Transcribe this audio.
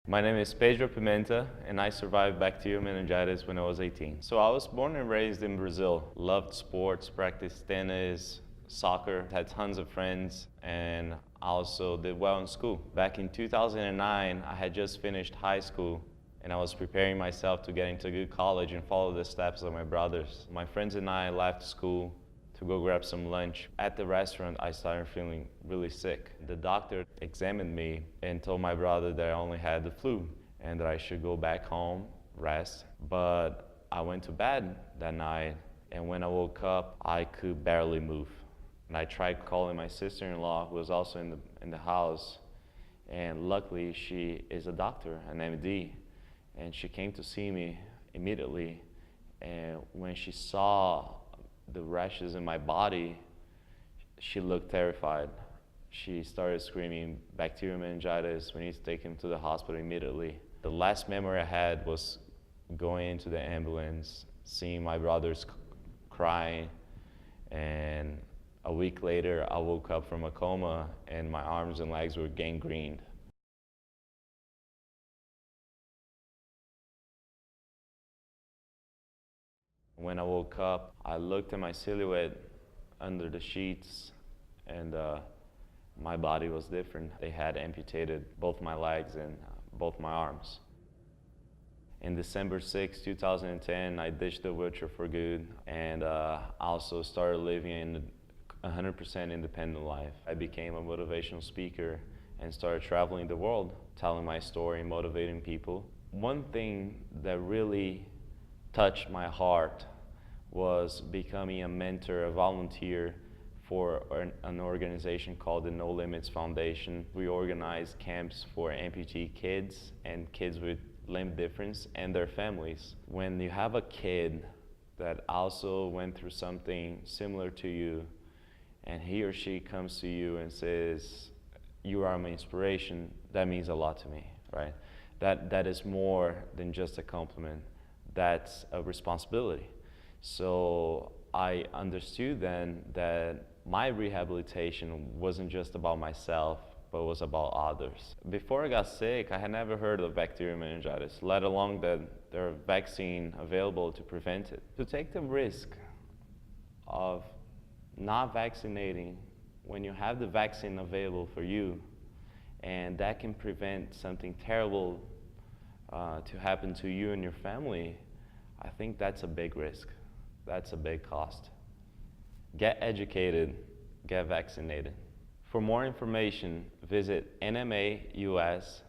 My name is Pedro Pimenta, and I survived bacterial meningitis when I was 18. So I was born and raised in Brazil. Loved sports, practiced tennis, soccer, had tons of friends, and I also did well in school. Back in 2009, I had just finished high school, and I was preparing myself to get into a good college and follow the steps of my brothers. My friends and I left school to go grab some lunch. At the restaurant, I started feeling really sick. The doctor examined me and told my brother that I only had the flu and that I should go back home, rest. But I went to bed that night, and when I woke up, I could barely move. And I tried calling my sister-in-law, who was also in the house, and luckily she is a doctor, an MD, and she came to see me immediately. And when she saw the rashes in my body, she looked terrified. She started screaming, "Bacterial meningitis, we need to take him to the hospital immediately." The last memory I had was going into the ambulance, seeing my brothers crying, and a week later I woke up from a coma and my arms and legs were gangrened. When I woke up, I looked at my silhouette under the sheets, and my body was different. They had amputated both my legs and both my arms. In December 6, 2010, I ditched the wheelchair for good, and also started living in a 100% independent life. I became a motivational speaker and started traveling the world, telling my story, motivating people. One thing that really touched my heart was becoming a mentor, a volunteer for an organization called the No Limits Foundation. We organize camps for amputee kids and kids with limb difference and their families. When you have a kid that also went through something similar to you, and he or she comes to you and says, "You are my inspiration," that means a lot to me, right? That is more than just a compliment. That's a responsibility. So I understood then that my rehabilitation wasn't just about myself, but was about others. Before I got sick, I had never heard of bacterial meningitis, let alone that there are vaccines available to prevent it. To take the risk of not vaccinating when you have the vaccine available for you, and that can prevent something terrible to happen to you and your family, I think that's a big risk. That's a big cost. Get educated, get vaccinated. For more information, visit nmaus.org.